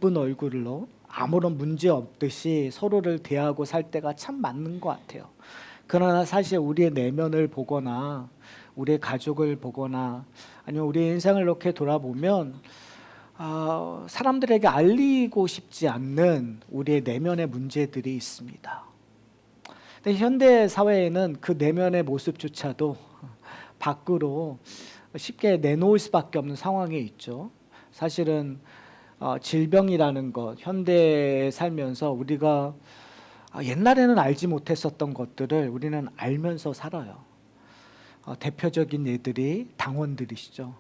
이쁜 얼굴로 아무런 문제 없듯이 서로를 대하고 살 때가 참 맞는 것 같아요. 그러나 사실 우리의 내면을 보거나 우리의 가족을 보거나 아니면 우리의 인생을 이렇게 돌아보면 사람들에게 알리고 싶지 않는 우리의 내면의 문제들이 있습니다. 근데 현대 사회에는 그 내면의 모습조차도 밖으로 쉽게 내놓을 수밖에 없는 상황에 있죠. 사실은 질병이라는 것, 현대에 살면서 우리가 옛날에는 알지 못했었던 것들을 우리는 알면서 살아요. 대표적인 예들이 당원들이시죠.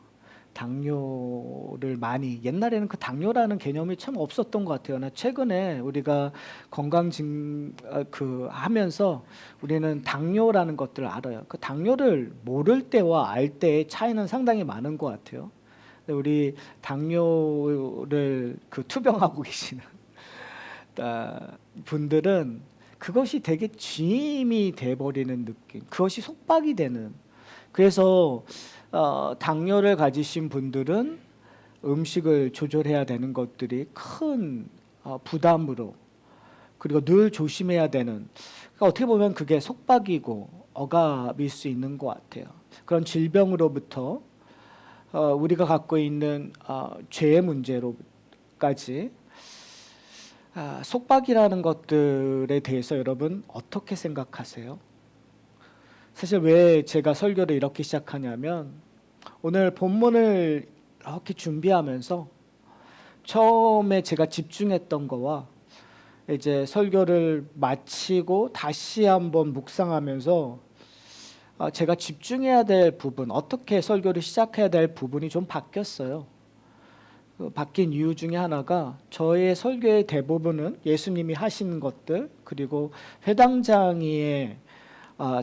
당뇨를 많이, 옛날에는 그 당뇨라는 개념이 참 없었던 것 같아요. 최근에 우리가 하면서 우리는 당뇨라는 것들을 알아요. 그 당뇨를 모를 때와 알 때의 차이는 상당히 많은 것 같아요. 우리 당뇨를 투병하고 계시는 분들은 그것이 되게 짐이 돼버리는 느낌, 그것이 속박이 되는. 그래서 당뇨를 가지신 분들은 음식을 조절해야 되는 것들이 큰 부담으로, 그리고 늘 조심해야 되는, 그러니까 어떻게 보면 그게 속박이고 억압일 수 있는 것 같아요. 그런 질병으로부터 우리가 갖고 있는 죄의 문제로까지 속박이라는 것들에 대해서 여러분 어떻게 생각하세요? 사실 왜 제가 설교를 이렇게 시작하냐면, 오늘 본문을 이렇게 준비하면서 처음에 제가 집중했던 거와 이제 설교를 마치고 다시 한번 묵상하면서 제가 집중해야 될 부분, 어떻게 설교를 시작해야 될 부분이 좀 바뀌었어요. 바뀐 이유 중에 하나가, 저의 설교의 대부분은 예수님이 하신 것들, 그리고 회당장의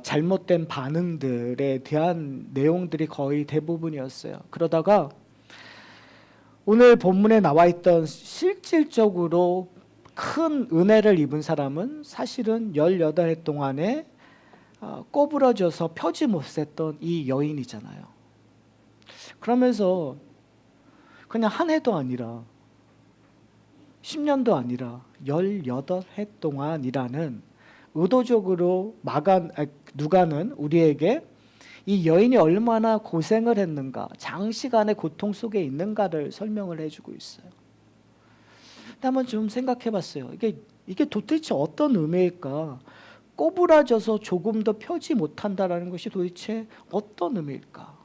잘못된 반응들에 대한 내용들이 거의 대부분이었어요. 그러다가 오늘 본문에 나와 있던 실질적으로 큰 은혜를 입은 사람은 사실은 18해 동안에 꼬부러져서 펴지 못했던 이 여인이잖아요. 그러면서 그냥 한 해도 아니라 10년도 아니라 18해 동안이라는, 의도적으로 누가는 우리에게 이 여인이 얼마나 고생을 했는가, 장시간의 고통 속에 있는가를 설명을 해주고 있어요. 근데 한번 좀 생각해 봤어요. 이게 도대체 어떤 의미일까? 꼬부라져서 조금 더 펴지 못한다라는 것이 도대체 어떤 의미일까?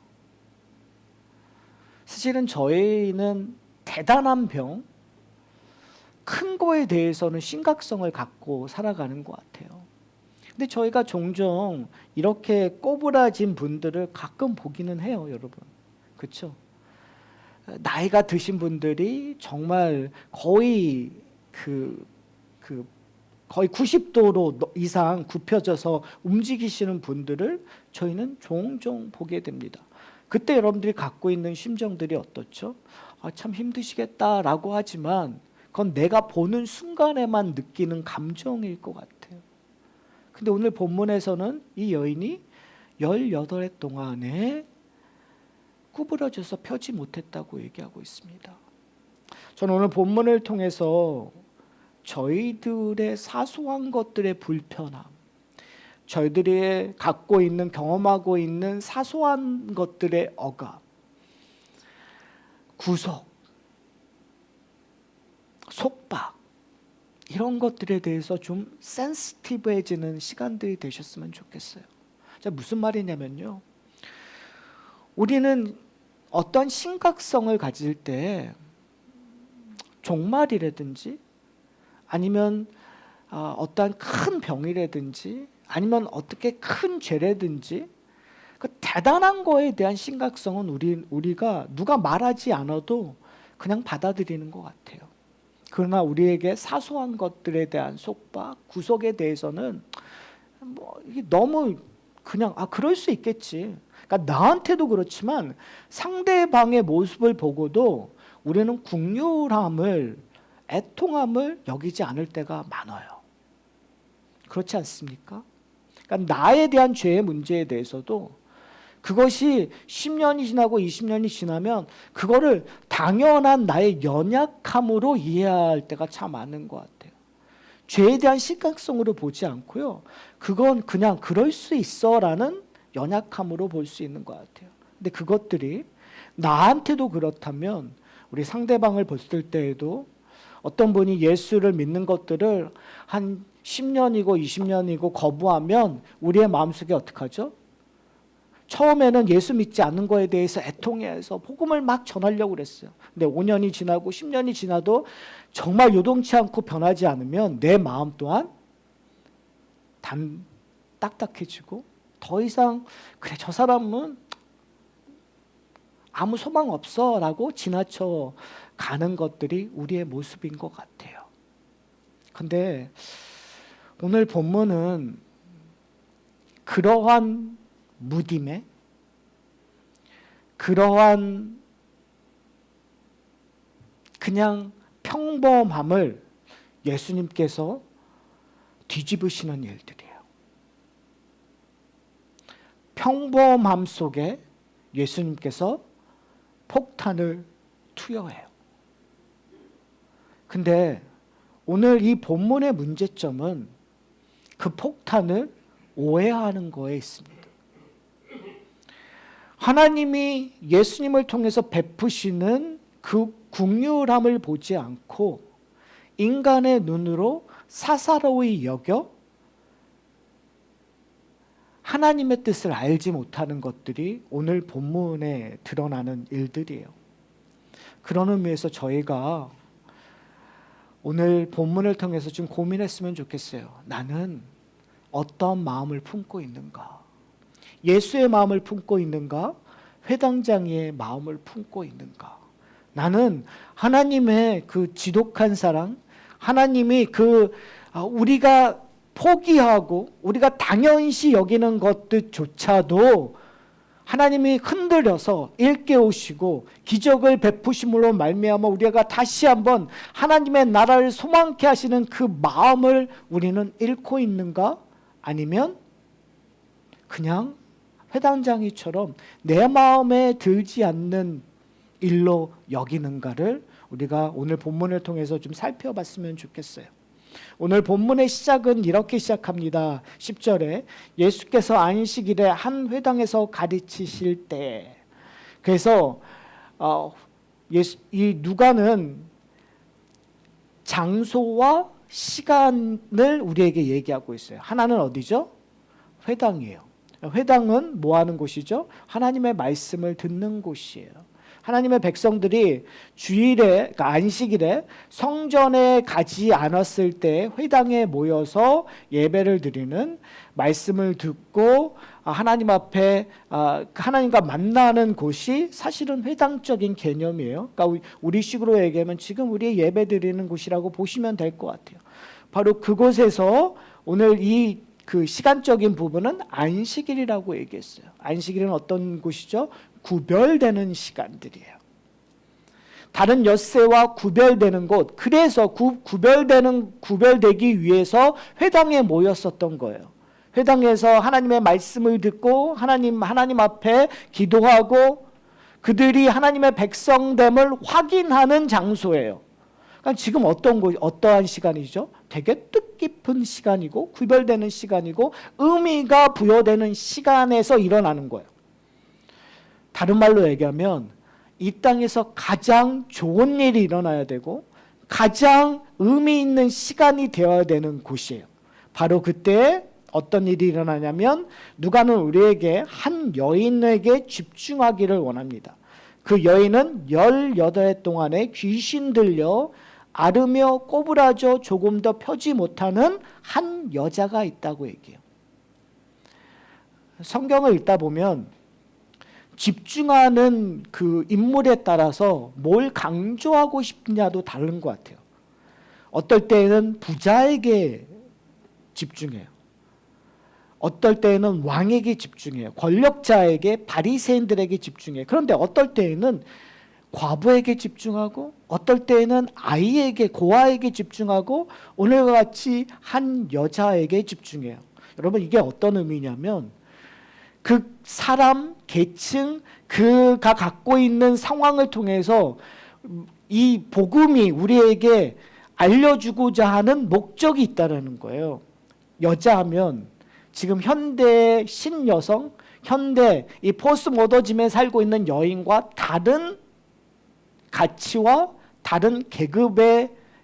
사실은 저희는 대단한 병, 큰 거에 대해서는 심각성을 갖고 살아가는 것 같아요. 근데 저희가 종종 이렇게 꼬부라진 분들을 가끔 보기는 해요, 여러분. 그렇죠? 나이가 드신 분들이 정말 거의 거의 90도로 이상 굽혀져서 움직이시는 분들을 저희는 종종 보게 됩니다. 그때 여러분들이 갖고 있는 심정들이 어떻죠? 참 힘드시겠다라고 하지만 그건 내가 보는 순간에만 느끼는 감정일 것 같아요. 근데 오늘 본문에서는 이 여인이 18해 동안에 구부러져서 펴지 못했다고 얘기하고 있습니다. 저는 오늘 본문을 통해서 저희들의 사소한 것들의 불편함, 저희들이 갖고 있는, 경험하고 있는 사소한 것들의 억압, 구속, 속박, 이런 것들에 대해서 좀 센시티브해지는 시간들이 되셨으면 좋겠어요. 자, 무슨 말이냐면요, 우리는 어떤 심각성을 가질 때 종말이라든지 아니면 어떠한 큰 병이라든지 아니면 어떻게 큰 죄라든지 그 대단한 거에 대한 심각성은 우리가 누가 말하지 않아도 그냥 받아들이는 것 같아요. 그러나 우리에게 사소한 것들에 대한 속박, 구속에 대해서는 이게 너무 그냥 그럴 수 있겠지. 그러니까 나한테도 그렇지만 상대방의 모습을 보고도 우리는 국률함을, 애통함을 여기지 않을 때가 많아요. 그렇지 않습니까? 그러니까 나에 대한 죄의 문제에 대해서도 그것이 10년이 지나고 20년이 지나면 그거를 당연한 나의 연약함으로 이해할 때가 참 많은 것 같아요. 죄에 대한 심각성으로 보지 않고요. 그건 그냥 그럴 수 있어라는 연약함으로 볼 수 있는 것 같아요. 근데 그것들이 나한테도 그렇다면 우리 상대방을 봤을 때에도 어떤 분이 예수를 믿는 것들을 한 10년이고 20년이고 거부하면 우리의 마음속에 어떻게 하죠? 처음에는 예수 믿지 않는 거에 대해서 애통해서 복음을 막 전하려고 그랬어요. 근데 5년이 지나고 10년이 지나도 정말 요동치 않고 변하지 않으면 내 마음 또한 딱딱해지고 더 이상 그래 저 사람은 아무 소망 없어 라고 지나쳐 가는 것들이 우리의 모습인 것 같아요. 근데 오늘 본문은 그러한 무딤에 그러한 그냥 평범함을 예수님께서 뒤집으시는 일들이에요. 평범함 속에 예수님께서 폭탄을 투여해요. 근데 오늘 이 본문의 문제점은 그 폭탄을 오해하는 거에 있습니다. 하나님이 예수님을 통해서 베푸시는 그 긍휼함을 보지 않고 인간의 눈으로 사사로이 여겨 하나님의 뜻을 알지 못하는 것들이 오늘 본문에 드러나는 일들이에요. 그런 의미에서 저희가 오늘 본문을 통해서 좀 고민했으면 좋겠어요. 나는 어떤 마음을 품고 있는가? 예수의 마음을 품고 있는가? 회당장의 마음을 품고 있는가? 나는 하나님의 그 지독한 사랑, 하나님이 우리가 포기하고 우리가 당연시 여기는 것들조차도 하나님이 흔들려서 일깨우시고 기적을 베푸심으로 말미암아 우리가 다시 한번 하나님의 나라를 소망케 하시는 그 마음을 우리는 잃고 있는가? 아니면 그냥 회당장이처럼 내 마음에 들지 않는 일로 여기는가를 우리가 오늘 본문을 통해서 좀 살펴봤으면 좋겠어요. 오늘 본문의 시작은 이렇게 시작합니다. 10절에 예수께서 안식일에 한 회당에서 가르치실 때, 그래서 이 누가는 장소와 시간을 우리에게 얘기하고 있어요. 하나는 어디죠? 회당이에요. 회당은 뭐 하는 곳이죠? 하나님의 말씀을 듣는 곳이에요. 하나님의 백성들이 주일에, 그러니까 안식일에 성전에 가지 않았을 때 회당에 모여서 예배를 드리는, 말씀을 듣고 하나님 앞에 하나님과 만나는 곳이 사실은 회당적인 개념이에요. 그러니까 우리식으로 얘기하면 지금 우리 예배 드리는 곳이라고 보시면 될 것 같아요. 바로 그곳에서 오늘 그 시간적인 부분은 안식일이라고 얘기했어요. 안식일은 어떤 곳이죠? 구별되는 시간들이에요. 다른 엿새와 구별되는 곳, 그래서 구별되기 위해서 회당에 모였었던 거예요. 회당에서 하나님의 말씀을 듣고 하나님 앞에 기도하고 그들이 하나님의 백성됨을 확인하는 장소예요. 그러니까 지금 어떠한 시간이죠? 되게 뜻깊은 시간이고 구별되는 시간이고 의미가 부여되는 시간에서 일어나는 거예요. 다른 말로 얘기하면 이 땅에서 가장 좋은 일이 일어나야 되고 가장 의미 있는 시간이 되어야 되는 곳이에요. 바로 그때 어떤 일이 일어나냐면 누가는 우리에게 한 여인에게 집중하기를 원합니다. 그 여인은 18해 동안에 귀신 들려 앓으며 꼬부라져 조금 더 펴지 못하는 한 여자가 있다고 얘기해요. 성경을 읽다 보면 집중하는 그 인물에 따라서 뭘 강조하고 싶냐도 다른 것 같아요. 어떨 때는 부자에게 집중해요. 어떨 때는 왕에게 집중해요. 권력자에게, 바리새인들에게 집중해요. 그런데 어떨 때는 과부에게 집중하고 어떨 때는 아이에게, 고아에게 집중하고 오늘과 같이 한 여자에게 집중해요. 여러분 이게 어떤 의미냐면 그 사람, 계층, 그가 갖고 있는 상황을 통해서 이 복음이 우리에게 알려주고자 하는 목적이 있다는 거예요. 여자하면 지금 현대 신여성, 현대 이 포스트 모더즘에 살고 있는 여인과 다른 가치와 다른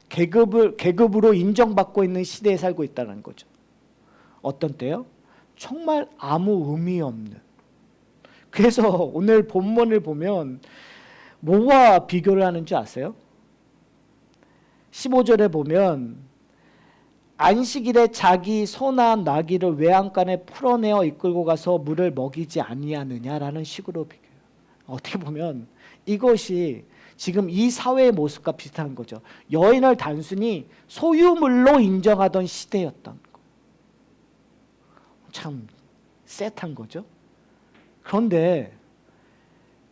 계급으로 인정받고 있는 시대에 살고 있다는 거죠. 어떤 때요? 정말 아무 의미 없는. 그래서 오늘 본문을 보면 뭐와 비교를 하는 줄 아세요? 15절에 보면 안식일에 자기 소나 나귀를 외양간에 풀어내어 이끌고 가서 물을 먹이지 아니하느냐라는 식으로 비교해요. 어떻게 보면 이것이 지금 이 사회의 모습과 비슷한 거죠. 여인을 단순히 소유물로 인정하던 시대였던 거. 참 쎄한 거죠. 그런데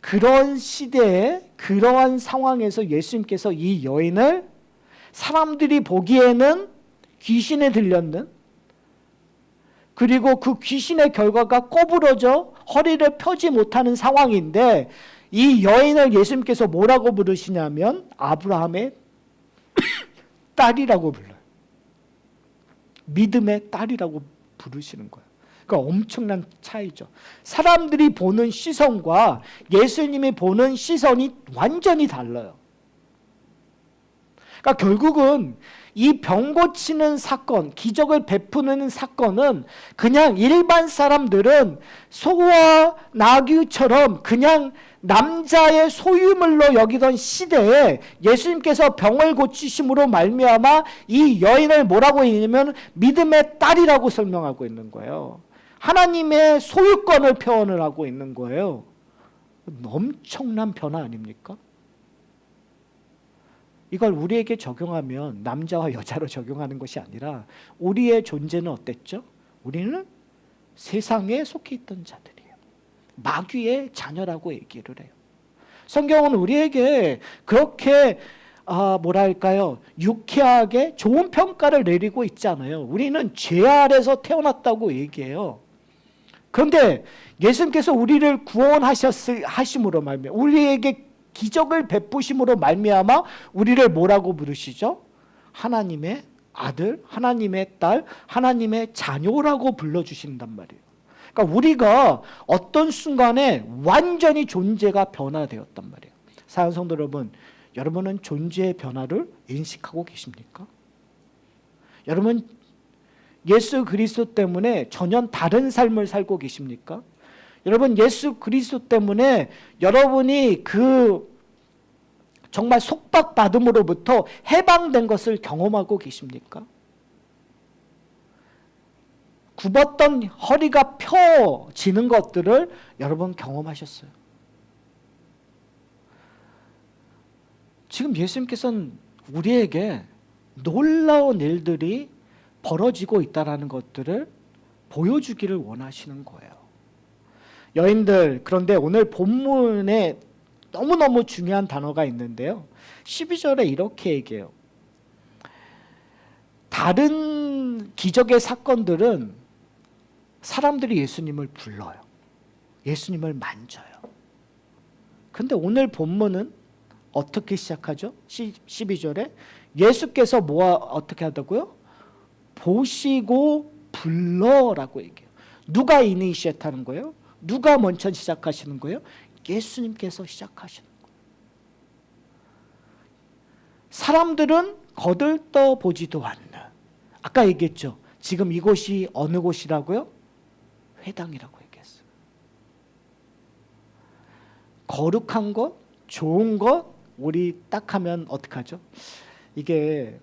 그런 시대에 그러한 상황에서 예수님께서 이 여인을 사람들이 보기에는 귀신에 들렸는, 그리고 그 귀신의 결과가 꼬부러져 허리를 펴지 못하는 상황인데 이 여인을 예수님께서 뭐라고 부르시냐면 아브라함의 딸이라고 불러요. 믿음의 딸이라고 부르시는 거예요. 그러니까 엄청난 차이죠. 사람들이 보는 시선과 예수님이 보는 시선이 완전히 달라요. 그러니까 결국은 이 병 고치는 사건, 기적을 베푸는 사건은 그냥 일반 사람들은 소와 나귀처럼 그냥 남자의 소유물로 여기던 시대에 예수님께서 병을 고치심으로 말미암아 이 여인을 뭐라고 했냐면 믿음의 딸이라고 설명하고 있는 거예요. 하나님의 소유권을 표현을 하고 있는 거예요. 엄청난 변화 아닙니까? 이걸 우리에게 적용하면 남자와 여자로 적용하는 것이 아니라 우리의 존재는 어땠죠? 우리는 세상에 속해 있던 자들이에요. 마귀의 자녀라고 얘기를 해요. 성경은 우리에게 그렇게 뭐랄까요, 유쾌하게 좋은 평가를 내리고 있지 않아요. 우리는 죄 아래서 태어났다고 얘기해요. 그런데 예수님께서 우리를 구원하심으로 말미암아 우리에게 기적을 베푸심으로 말미암아 우리를 뭐라고 부르시죠? 하나님의 아들, 하나님의 딸, 하나님의 자녀라고 불러주신단 말이에요. 그러니까 우리가 어떤 순간에 완전히 존재가 변화되었단 말이에요. 사랑하는 성도 여러분, 여러분은 존재의 변화를 인식하고 계십니까? 여러분 예수 그리스도 때문에 전혀 다른 삶을 살고 계십니까? 여러분 예수 그리스도 때문에 여러분이 그 정말 속박받음으로부터 해방된 것을 경험하고 계십니까? 굽었던 허리가 펴지는 것들을 여러분 경험하셨어요. 지금 예수님께서는 우리에게 놀라운 일들이 벌어지고 있다는 것들을 보여주기를 원하시는 거예요. 여인들, 그런데 오늘 본문에 너무너무 중요한 단어가 있는데요. 12절에 이렇게 얘기해요. 다른 기적의 사건들은 사람들이 예수님을 불러요. 예수님을 만져요. 근데 오늘 본문은 어떻게 시작하죠? 12절에 예수께서 어떻게 하다고요? 보시고 불러라고 얘기해요. 누가 이니시에이트 하는 거예요? 누가 먼저 시작하시는 거예요? 예수님께서 시작하시는 거예요. 사람들은 거들떠 보지도 않는, 아까 얘기했죠. 지금 이곳이 어느 곳이라고요? 회당이라고 얘기했어요. 거룩한 것, 좋은 것, 우리 딱 하면 어떡하죠? 이게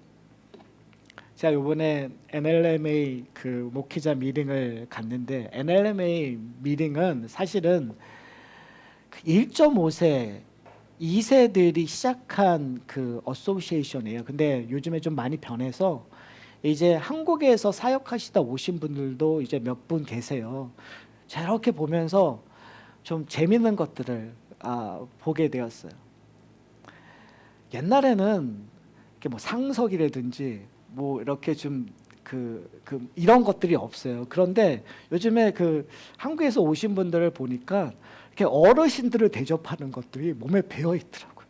제가 이번에 NLMA 그 목회자 미팅을 갔는데 NLMA 미팅은 사실은 1.5세 2세들이 시작한 그 어소시에이션이에요. 근데 요즘에 좀 많이 변해서 이제 한국에서 사역하시다 오신 분들도 이제 몇 분 계세요. 저렇게 보면서 좀 재밌는 것들을 보게 되었어요. 옛날에는 이렇게 뭐 상석이라든지 뭐 이렇게 좀 이런 것들이 없어요. 그런데 요즘에 한국에서 오신 분들을 보니까 이렇게 어르신들을 대접하는 것들이 몸에 배어 있더라고요.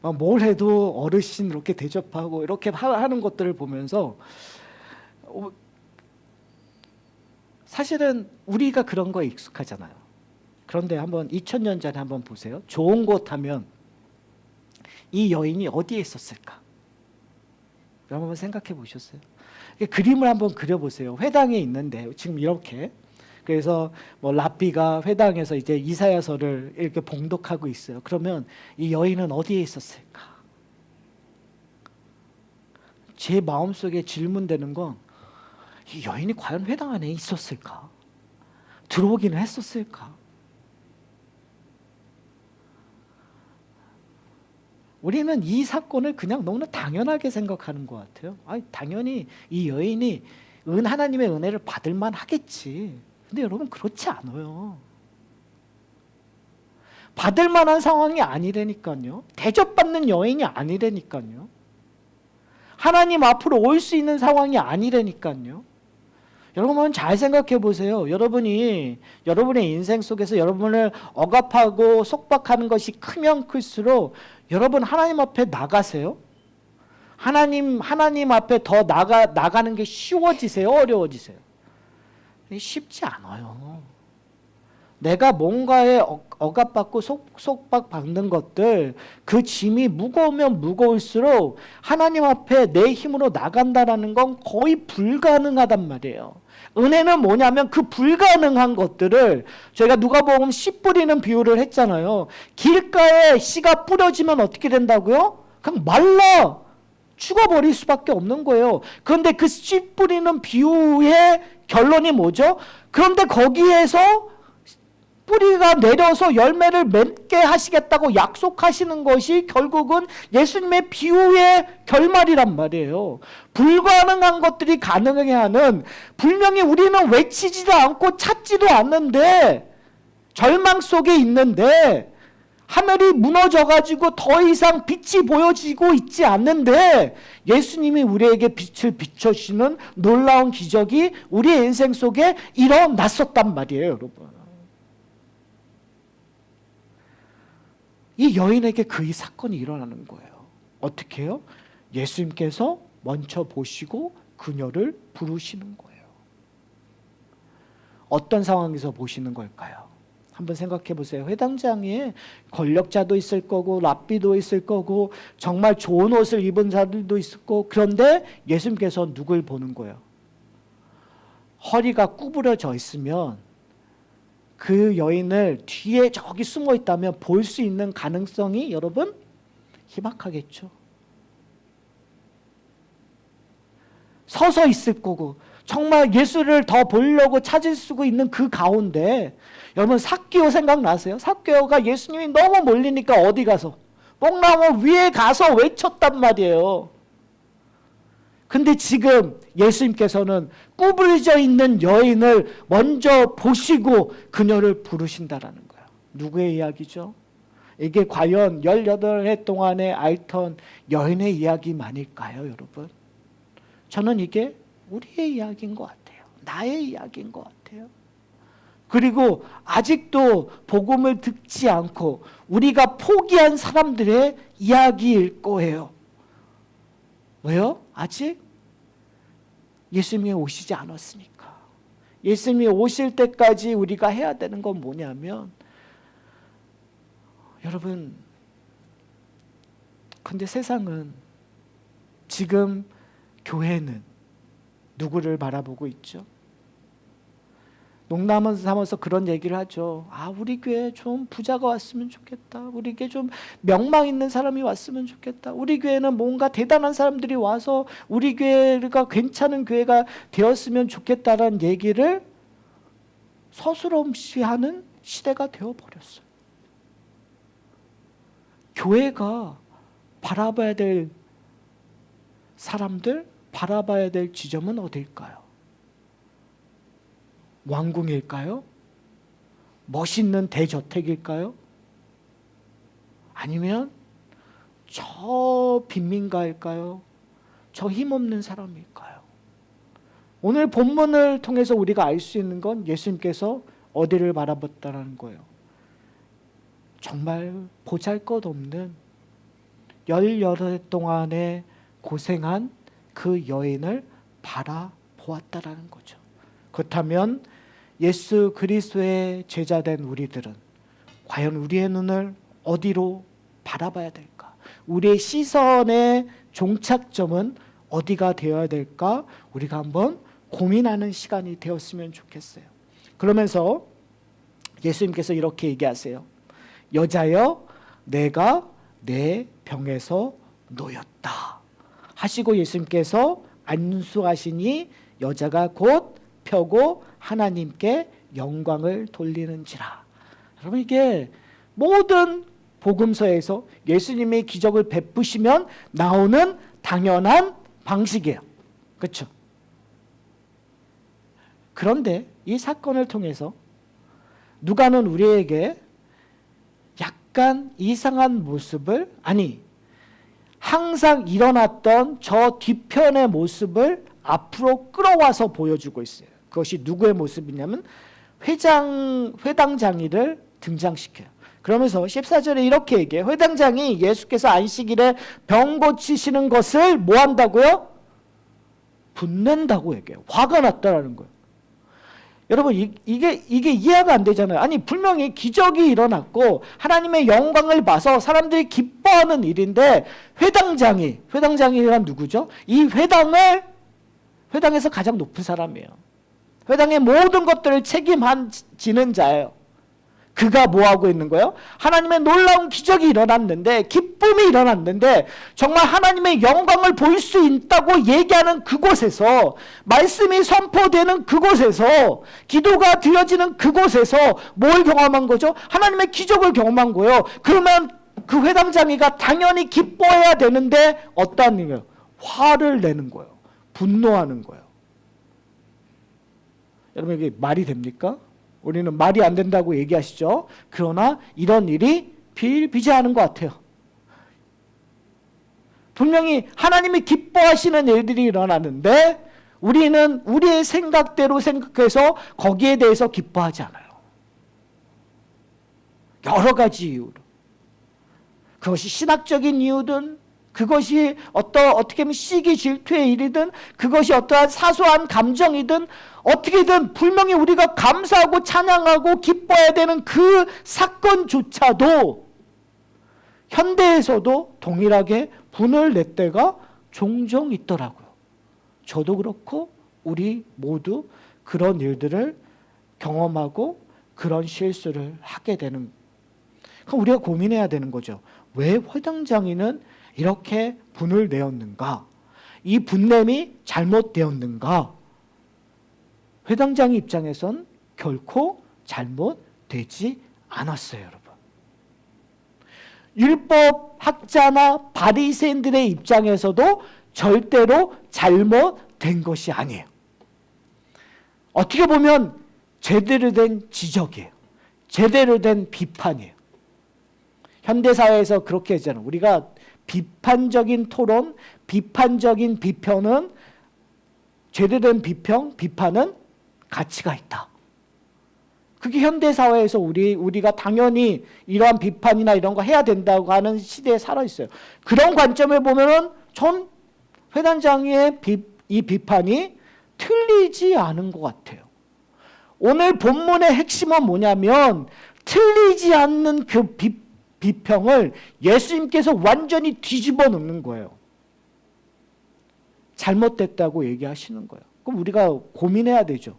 막 뭘 해도 어르신 이렇게 대접하고 이렇게 하는 것들을 보면서 사실은 우리가 그런 거에 익숙하잖아요. 그런데 한번 2000년 전에 한번 보세요. 좋은 곳 하면 이 여인이 어디에 있었을까? 한번 생각해 보셨어요? 그림을 한번 그려보세요. 회당에 있는데 지금 이렇게, 그래서 뭐 랍비가 회당에서 이제 이사야서를 이렇게 봉독하고 있어요. 그러면 이 여인은 어디에 있었을까? 제 마음속에 질문되는 건, 이 여인이 과연 회당 안에 있었을까? 들어오기는 했었을까? 우리는 이 사건을 그냥 너무나 당연하게 생각하는 것 같아요. 당연히 이 여인이 하나님의 은혜를 받을 만 하겠지. 근데 여러분, 그렇지 않아요. 받을 만한 상황이 아니라니까요. 대접받는 여인이 아니라니까요. 하나님 앞으로 올 수 있는 상황이 아니라니까요. 여러분 잘 생각해 보세요. 여러분이 여러분의 인생 속에서 여러분을 억압하고 속박하는 것이 크면 클수록 여러분 하나님 앞에 나가세요? 하나님 앞에 더 나가는 게 쉬워지세요? 어려워지세요? 쉽지 않아요. 내가 뭔가에 억압받고 속박받는 것들, 그 짐이 무거우면 무거울수록 하나님 앞에 내 힘으로 나간다는 건 거의 불가능하단 말이에요. 은혜는 뭐냐면 그 불가능한 것들을, 저희가 누가복음 씨 뿌리는 비유를 했잖아요. 길가에 씨가 뿌려지면 어떻게 된다고요? 그냥 말라 죽어버릴 수밖에 없는 거예요. 그런데 그 씨 뿌리는 비유의 결론이 뭐죠? 그런데 거기에서 뿌리가 내려서 열매를 맺게 하시겠다고 약속하시는 것이 결국은 예수님의 비유의 결말이란 말이에요. 불가능한 것들이 가능하게 하는, 분명히 우리는 외치지도 않고 찾지도 않는데, 절망 속에 있는데, 하늘이 무너져가지고 더 이상 빛이 보여지고 있지 않는데, 예수님이 우리에게 빛을 비춰주시는 놀라운 기적이 우리의 인생 속에 일어났었단 말이에요, 여러분. 이 여인에게 이 사건이 일어나는 거예요. 어떻게 해요? 예수님께서 먼저 보시고 그녀를 부르시는 거예요. 어떤 상황에서 보시는 걸까요? 한번 생각해 보세요. 회당장에 권력자도 있을 거고 랍비도 있을 거고 정말 좋은 옷을 입은 자들도 있을 거고, 그런데 예수님께서 누굴 보는 거예요? 허리가 구부러져 있으면 그 여인을 뒤에 저기 숨어 있다면 볼 수 있는 가능성이 여러분 희박하겠죠. 서서 있을 거고 정말 예수를 더 보려고 찾을 수 있는 그 가운데, 여러분 삭개오 생각나세요? 삭개오가 예수님이 너무 몰리니까 어디 가서 뽕나무 위에 가서 외쳤단 말이에요. 근데 지금 예수님께서는 구부러져 있는 여인을 먼저 보시고 그녀를 부르신다라는 거예요. 누구의 이야기죠? 이게 과연 18해 동안에 앓던 여인의 이야기만일까요, 여러분? 저는 이게 우리의 이야기인 것 같아요. 나의 이야기인 것 같아요. 그리고 아직도 복음을 듣지 않고 우리가 포기한 사람들의 이야기일 거예요. 왜요? 아직 예수님이 오시지 않았으니까. 예수님이 오실 때까지 우리가 해야 되는 건 뭐냐면, 여러분, 근데 세상은, 지금 교회는 누구를 바라보고 있죠? 농담을 삼아서 그런 얘기를 하죠. 우리 교회에 좀 부자가 왔으면 좋겠다. 우리 교회에 좀 명망 있는 사람이 왔으면 좋겠다. 우리 교회는 뭔가 대단한 사람들이 와서 우리 교회가 괜찮은 교회가 되었으면 좋겠다라는 얘기를 서슴없이 하는 시대가 되어버렸어요. 교회가 바라봐야 될 사람들, 바라봐야 될 지점은 어딜까요? 왕궁일까요? 멋있는 대저택일까요? 아니면 저 빈민가일까요? 저 힘없는 사람일까요? 오늘 본문을 통해서 우리가 알 수 있는 건 예수님께서 어디를 바라봤다는 거예요. 정말 보잘것없는 18해 동안에 고생한 그 여인을 바라보았다라는 거죠. 그렇다면 예수 그리스도의 제자된 우리들은 과연 우리의 눈을 어디로 바라봐야 될까? 우리의 시선의 종착점은 어디가 되어야 될까? 우리가 한번 고민하는 시간이 되었으면 좋겠어요. 그러면서 예수님께서 이렇게 얘기하세요. 여자여, 내가 내 병에서 놓였다 하시고 예수님께서 안수하시니 여자가 곧 펴고 하나님께 영광을 돌리는지라. 여러분, 이게 모든 복음서에서 예수님이 기적을 베푸시면 나오는 당연한 방식이에요. 그렇죠? 그런데 이 사건을 통해서 누가는 우리에게 약간 이상한 모습을, 아니 항상 일어났던 저 뒤편의 모습을 앞으로 끌어와서 보여주고 있어요. 그것이 누구의 모습이냐면 회당장이를 등장시켜요. 그러면서 14절에 이렇게 얘기해요. 회당장이 예수께서 안식일에 병 고치시는 것을 뭐 한다고요? 분낸다고 얘기해요. 화가 났다라는 거예요. 여러분, 이게 이해가 안 되잖아요. 아니, 분명히 기적이 일어났고 하나님의 영광을 봐서 사람들이 기뻐하는 일인데 회당장이란 누구죠? 이 회당에서 가장 높은 사람이에요. 회당의 모든 것들을 책임지는 자예요. 그가 뭐 하고 있는 거예요? 하나님의 놀라운 기적이 일어났는데, 기쁨이 일어났는데 정말 하나님의 영광을 볼 수 있다고 얘기하는 그곳에서, 말씀이 선포되는 그곳에서, 기도가 드려지는 그곳에서 뭘 경험한 거죠? 하나님의 기적을 경험한 거예요. 그러면 그 회당장이가 당연히 기뻐해야 되는데 어떠한 일이에요? 화를 내는 거예요. 분노하는 거예요. 여러분, 이게 말이 됩니까? 우리는 말이 안 된다고 얘기하시죠. 그러나 이런 일이 비일비재하는 것 같아요. 분명히 하나님이 기뻐하시는 일들이 일어나는데 우리는 우리의 생각대로 생각해서 거기에 대해서 기뻐하지 않아요. 여러 가지 이유로. 그것이 신학적인 이유든, 그것이 어떻게 보면 시기 질투의 일이든, 그것이 어떠한 사소한 감정이든, 어떻게든 분명히 우리가 감사하고 찬양하고 기뻐해야 되는 그 사건조차도 현대에서도 동일하게 분을 낼 때가 종종 있더라고요. 저도 그렇고 우리 모두 그런 일들을 경험하고 그런 실수를 하게 되는. 그럼 우리가 고민해야 되는 거죠. 왜 회당장이는 이렇게 분을 내었는가? 이 분냄이 잘못되었는가? 회당장의 입장에선 결코 잘못되지 않았어요, 여러분. 율법 학자나 바리새인들의 입장에서도 절대로 잘못된 것이 아니에요. 어떻게 보면 제대로 된 지적이에요. 제대로 된 비판이에요. 현대사회에서 그렇게 하잖아요. 우리가 비판적인 토론, 비판적인 비평은, 제대로 된 비판은 가치가 있다. 그게 현대사회에서 우리가 당연히 이러한 비판이나 이런 거 해야 된다고 하는 시대에 살아 있어요. 그런 관점을 보면은 전 회당장의 이 비판이 틀리지 않은 것 같아요. 오늘 본문의 핵심은 뭐냐면 틀리지 않는 그 비평을 예수님께서 완전히 뒤집어 놓는 거예요. 잘못됐다고 얘기하시는 거예요. 그럼 우리가 고민해야 되죠.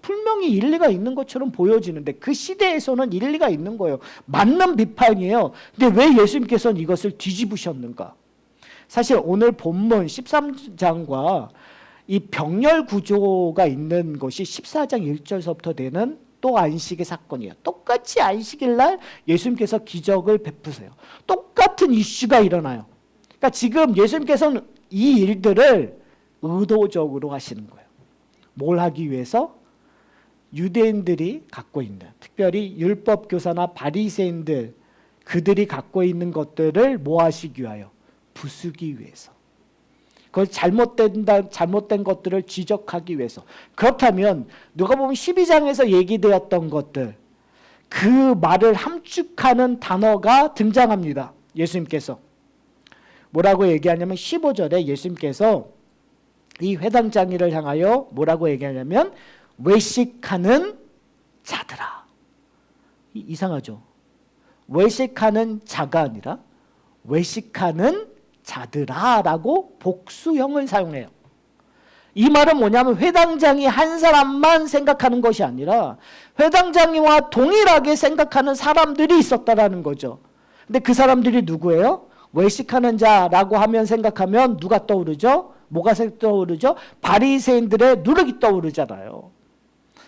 분명히 일리가 있는 것처럼 보여지는데 그 시대에서는 일리가 있는 거예요. 맞는 비판이에요. 근데 왜 예수님께서는 이것을 뒤집으셨는가? 사실 오늘 본문 13장과 이 병렬 구조가 있는 것이 14장 1절서부터 되는 또 안식의 사건이에요. 똑같이 안식일 날 예수님께서 기적을 베푸세요. 똑같은 이슈가 일어나요. 그러니까 지금 예수님께서는 이 일들을 의도적으로 하시는 거예요. 뭘 하기 위해서? 유대인들이 갖고 있는, 특별히 율법교사나 바리새인들, 그들이 갖고 있는 것들을 뭐 하시기 위하여? 부수기 위해서. 그걸 잘못된 것들을 지적하기 위해서. 그렇다면 누가복음 12장에서 얘기되었던 것들, 그 말을 함축하는 단어가 등장합니다. 예수님께서 뭐라고 얘기하냐면 15절에 예수님께서 이 회당장이를 향하여 뭐라고 얘기하냐면 외식하는 자들아. 이상하죠? 외식하는 자가 아니라 외식하는 자들아 라고 복수형을 사용해요. 이 말은 뭐냐면 회당장이 한 사람만 생각하는 것이 아니라 회당장이와 동일하게 생각하는 사람들이 있었다라는 거죠. 근데 그 사람들이 누구예요? 외식하는 자라고 하면 생각하면 누가 떠오르죠? 뭐가 떠오르죠? 바리새인들의 누룩이 떠오르잖아요.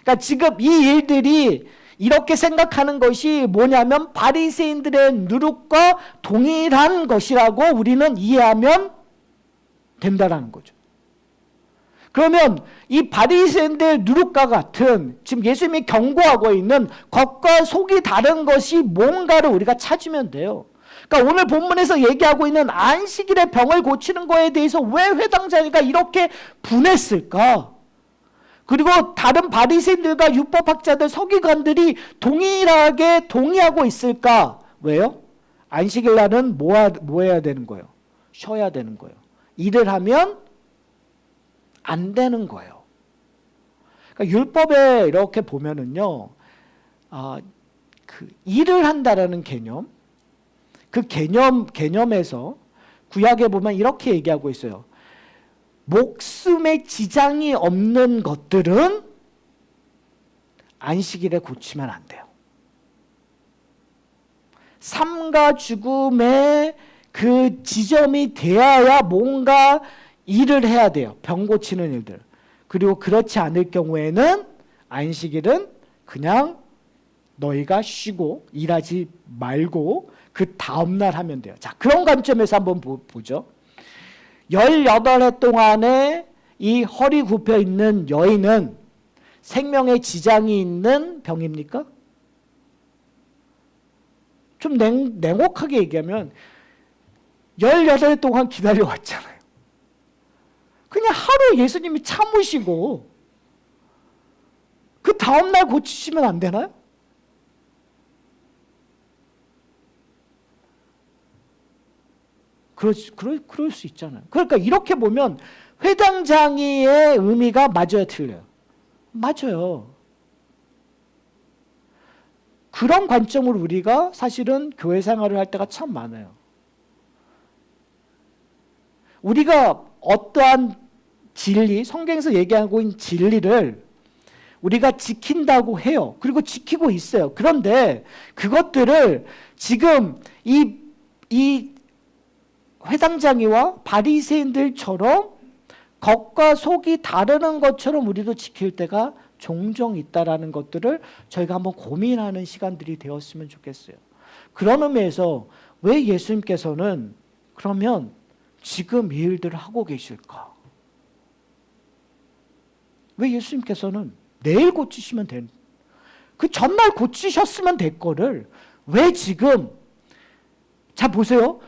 그러니까 지금 이 일들이 이렇게 생각하는 것이 뭐냐면 바리새인들의 누룩과 동일한 것이라고 우리는 이해하면 된다는 거죠. 그러면 이 바리새인들의 누룩과 같은 지금 예수님이 경고하고 있는 겉과 속이 다른 것이 뭔가를 우리가 찾으면 돼요. 그러니까 오늘 본문에서 얘기하고 있는 안식일의 병을 고치는 거에 대해서 왜 회당장이가 이렇게 분했을까? 그리고 다른 바리새인들과 율법학자들, 서기관들이 동일하게 동의하고 있을까? 왜요? 안식일 날은 뭐 해야 되는 거예요? 쉬어야 되는 거예요. 일을 하면 안 되는 거예요. 그러니까 율법에 이렇게 보면은요, 그 일을 한다라는 개념, 그 개념에서 구약에 보면 이렇게 얘기하고 있어요. 목숨에 지장이 없는 것들은 안식일에 고치면 안 돼요. 삶과 죽음의 그 지점이 되어야 뭔가 일을 해야 돼요. 병 고치는 일들. 그리고 그렇지 않을 경우에는 안식일은 그냥 너희가 쉬고 일하지 말고 그 다음날 하면 돼요. 자, 그런 관점에서 한번 보죠. 18해 동안에 이 허리 굽혀 있는 여인은 생명에 지장이 있는 병입니까? 좀 냉혹하게 얘기하면 18해 동안 기다려왔잖아요. 그냥 하루 예수님이 참으시고 그 다음날 고치시면 안 되나요? 그럴 수 있잖아요. 그러니까 이렇게 보면 회당장이의 의미가 맞아요, 틀려요? 맞아요. 그런 관점으로 우리가 사실은 교회 생활을 할 때가 참 많아요. 우리가 어떠한 진리, 성경에서 얘기하고 있는 진리를 우리가 지킨다고 해요. 그리고 지키고 있어요. 그런데 그것들을 지금 이 회당장이와 바리새인들처럼 겉과 속이 다르는 것처럼 우리도 지킬 때가 종종 있다라는 것들을 저희가 한번 고민하는 시간들이 되었으면 좋겠어요. 그런 의미에서 왜 예수님께서는 그러면 지금 이 일들을 하고 계실까? 왜 예수님께서는 내일 고치시면 그 전날 고치셨으면 될 거를 왜 지금? 자, 보세요.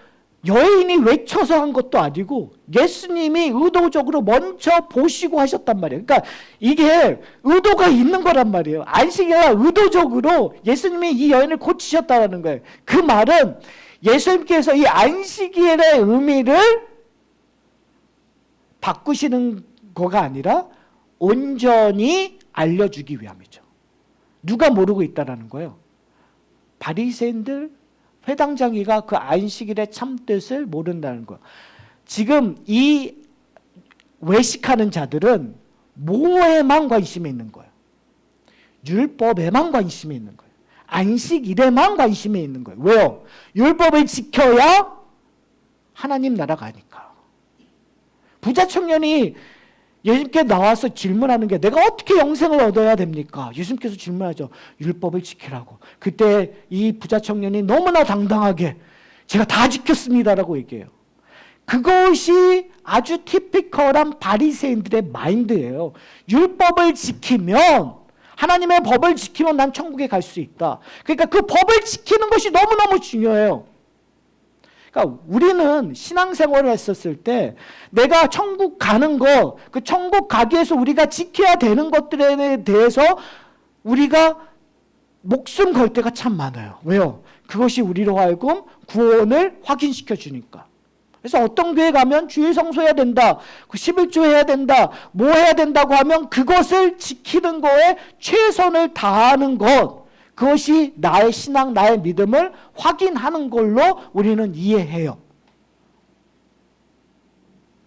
여인이 외쳐서 한 것도 아니고 예수님이 의도적으로 먼저 보시고 하셨단 말이에요. 그러니까 이게 의도가 있는 거란 말이에요. 안식일에 의도적으로 예수님이 이 여인을 고치셨다는 거예요. 그 말은 예수님께서 이 안식일의 의미를 바꾸시는 거가 아니라 온전히 알려주기 위함이죠. 누가 모르고 있다라는 거예요? 바리새인들, 회당장이가 그 안식일의 참뜻을 모른다는 거예요. 지금 이 외식하는 자들은 뭐에만 관심이 있는 거예요? 율법에만 관심이 있는 거예요. 안식일에만 관심이 있는 거예요. 왜요? 율법을 지켜야 하나님 나라 가니까. 부자 청년이 예수님께 나와서 질문하는 게 내가 어떻게 영생을 얻어야 됩니까? 예수님께서 질문하죠. 율법을 지키라고. 그때 이 부자 청년이 너무나 당당하게 제가 다 지켰습니다라고 얘기해요. 그것이 아주 티피컬한 바리새인들의 마인드예요. 율법을 지키면 하나님의 법을 지키면 난 천국에 갈 수 있다. 그러니까 그 법을 지키는 것이 너무너무 중요해요. 그러니까 우리는 신앙생활을 했었을 때 내가 천국 가는 거, 그 천국 가기 위해서 우리가 지켜야 되는 것들에 대해서 우리가 목숨 걸 때가 참 많아요. 왜요? 그것이 우리로 하여금 구원을 확인시켜 주니까. 그래서 어떤 교회 가면 주일 성수해야 된다, 11조 해야 된다, 뭐 해야 된다고 하면 그것을 지키는 거에 최선을 다하는 것, 그것이 나의 신앙, 나의 믿음을 확인하는 걸로 우리는 이해해요.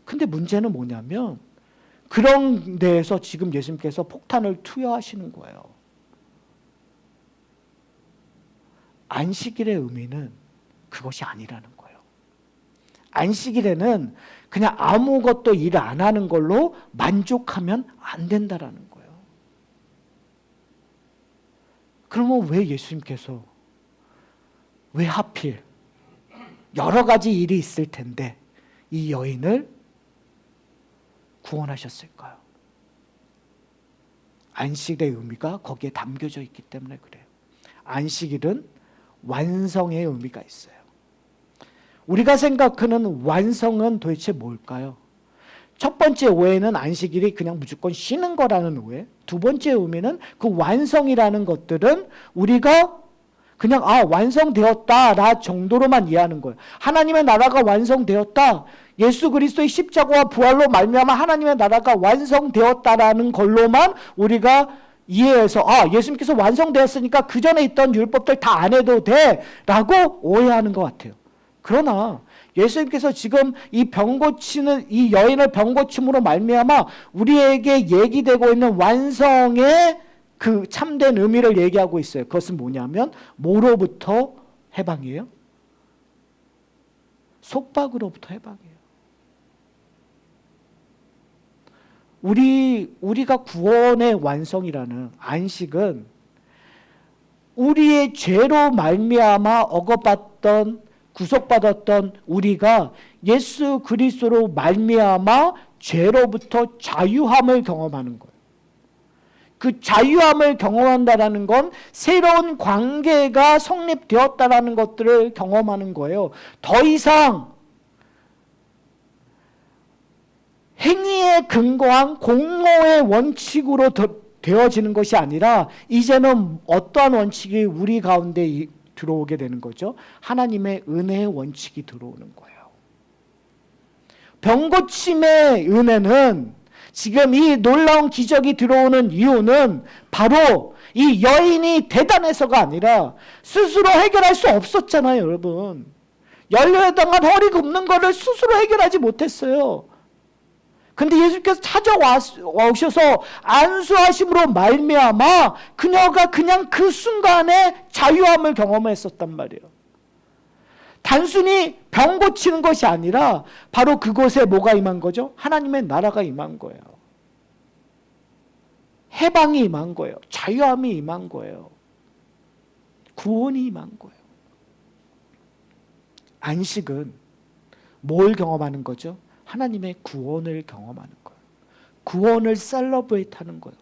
근데 문제는 뭐냐면 그런 데에서 지금 예수님께서 폭탄을 투여하시는 거예요. 안식일의 의미는 그것이 아니라는 거예요. 안식일에는 그냥 아무것도 일 안 하는 걸로 만족하면 안 된다라는 거예요. 그러면 왜 예수님께서 왜 하필 여러 가지 일이 있을 텐데 이 여인을 구원하셨을까요? 안식일의 의미가 거기에 담겨져 있기 때문에 그래요. 안식일은 완성의 의미가 있어요. 우리가 생각하는 완성은 도대체 뭘까요? 첫 번째 오해는 안식일이 그냥 무조건 쉬는 거라는 오해. 두 번째 의미는 그 완성이라는 것들은 우리가 그냥 완성되었다라 정도로만 이해하는 거예요. 하나님의 나라가 완성되었다. 예수 그리스도의 십자가와 부활로 말미암아 하나님의 나라가 완성되었다라는 걸로만 우리가 이해해서 예수님께서 완성되었으니까 그 전에 있던 율법들 다 안 해도 돼 라고 오해하는 것 같아요. 그러나 예수님께서 지금 이 여인을 병 고침으로 말미암아 우리에게 얘기되고 있는 완성의 그 참된 의미를 얘기하고 있어요. 그것은 뭐냐면 뭐로부터 해방이에요? 속박으로부터 해방이에요. 우리가 구원의 완성이라는 안식은 우리의 죄로 말미암아 억압받던 구속받았던 우리가 예수 그리스도로 말미암아 죄로부터 자유함을 경험하는 거예요. 그 자유함을 경험한다라는 건 새로운 관계가 성립되었다라는 것들을 경험하는 거예요. 더 이상 행위에 근거한 공로의 원칙으로 되어지는 것이 아니라 이제는 어떠한 원칙이 우리 가운데 들어오게 되는 거죠. 하나님의 은혜의 원칙이 들어오는 거예요. 병고침의 은혜는 지금 이 놀라운 기적이 들어오는 이유는 바로 이 여인이 대단해서가 아니라 스스로 해결할 수 없었잖아요, 여러분. 열려있던 허리 굽는 거를 스스로 해결하지 못했어요. 근데 예수께서 찾아오셔서 안수하심으로 말미암아 그녀가 그냥 그 순간에 자유함을 경험했었단 말이에요. 단순히 병 고치는 것이 아니라 바로 그곳에 뭐가 임한 거죠? 하나님의 나라가 임한 거예요. 해방이 임한 거예요. 자유함이 임한 거예요. 구원이 임한 거예요. 안식은 뭘 경험하는 거죠? 하나님의 구원을 경험하는 거예요. 구원을 셀러브레이트 하는 거예요.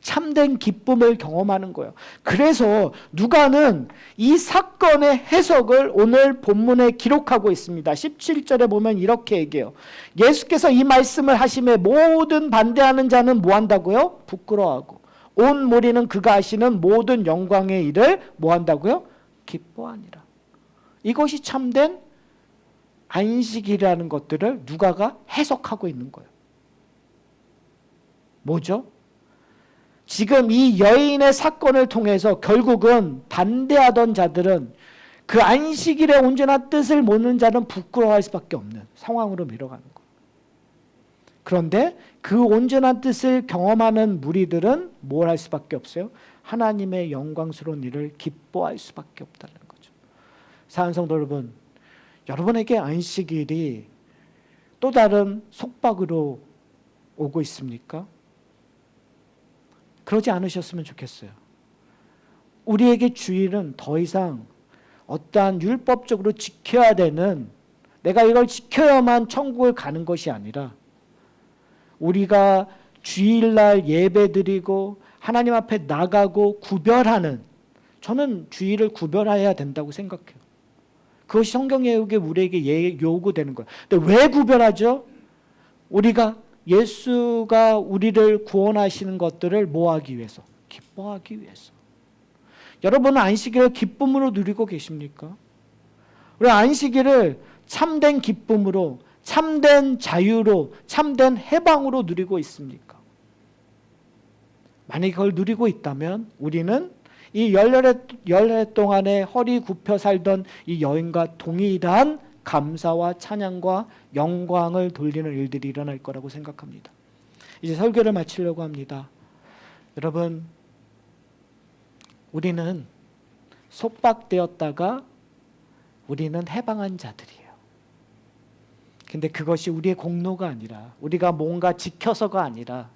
참된 기쁨을 경험하는 거예요. 그래서 누가는 이 사건의 해석을 오늘 본문에 기록하고 있습니다. 17절에 보면 이렇게 얘기해요. 예수께서 이 말씀을 하심에 모든 반대하는 자는 뭐 한다고요? 부끄러워하고 온 무리는 그가 하시는 모든 영광의 일을 뭐 한다고요? 기뻐하니라. 이것이 참된 안식이라는 것들을 누가가 해석하고 있는 거예요. 뭐죠? 지금 이 여인의 사건을 통해서 결국은 반대하던 자들은 그 안식일의 온전한 뜻을 모르는 자는 부끄러워할 수밖에 없는 상황으로 밀어가는 거예요. 그런데 그 온전한 뜻을 경험하는 무리들은 뭘 할 수밖에 없어요? 하나님의 영광스러운 일을 기뻐할 수밖에 없다는 거죠. 사랑하는 성도 여러분, 여러분에게 안식일이 또 다른 속박으로 오고 있습니까? 그러지 않으셨으면 좋겠어요. 우리에게 주일은 더 이상 어떠한 율법적으로 지켜야 되는, 내가 이걸 지켜야만 천국을 가는 것이 아니라 우리가 주일날 예배드리고 하나님 앞에 나가고 구별하는, 저는 주일을 구별해야 된다고 생각해요. 그것이 성경에 우리에게 요구되는 거예요. 근데 왜 구별하죠? 우리가 예수가 우리를 구원하시는 것들을 뭐 하기 위해서? 기뻐하기 위해서. 여러분은 안식일을 기쁨으로 누리고 계십니까? 우리 안식일을 참된 기쁨으로, 참된 자유로, 참된 해방으로 누리고 있습니까? 만약에 그걸 누리고 있다면 우리는 이 열흘 동안에 허리 굽혀 살던 이 여인과 동일한 감사와 찬양과 영광을 돌리는 일들이 일어날 거라고 생각합니다. 이제 설교를 마치려고 합니다. 여러분, 우리는 속박되었다가 우리는 해방한 자들이에요. 근데 그것이 우리의 공로가 아니라, 우리가 뭔가 지켜서가 아니라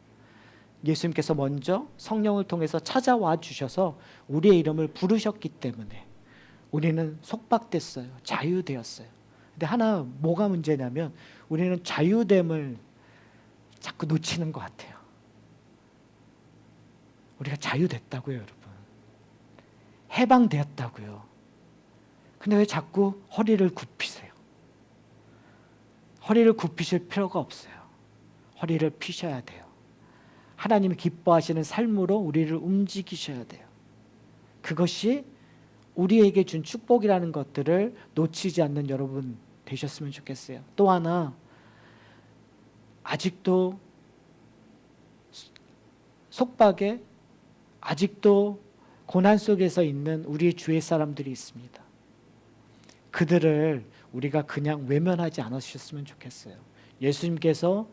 예수님께서 먼저 성령을 통해서 찾아와 주셔서 우리의 이름을 부르셨기 때문에 우리는 속박됐어요. 자유되었어요. 근데 하나 뭐가 문제냐면 우리는 자유됨을 자꾸 놓치는 것 같아요. 우리가 자유됐다고요, 여러분. 해방되었다고요. 근데 왜 자꾸 허리를 굽히세요? 허리를 굽히실 필요가 없어요. 허리를 피셔야 돼요. 하나님이 기뻐하시는 삶으로 우리를 움직이셔야 돼요. 그것이 우리에게 준 축복이라는 것들을 놓치지 않는 여러분 되셨으면 좋겠어요. 또 하나, 아직도 속박에, 아직도 고난 속에서 있는 우리 주의 사람들이 있습니다. 그들을 우리가 그냥 외면하지 않으셨으면 좋겠어요. 예수님께서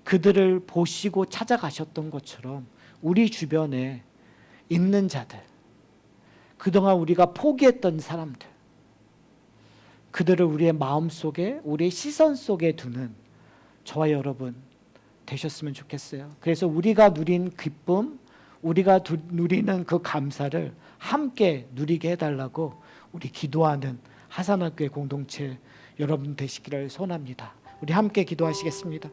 그들을 보시고 찾아가셨던 것처럼 우리 주변에 있는 자들, 그동안 우리가 포기했던 사람들, 그들을 우리의 마음속에, 우리의 시선 속에 두는 저와 여러분 되셨으면 좋겠어요. 그래서 우리가 누린 기쁨, 우리가 누리는 그 감사를 함께 누리게 해달라고 우리 기도하는 하산학교의 공동체 여러분 되시기를 소원합니다. 우리 함께 기도하시겠습니다.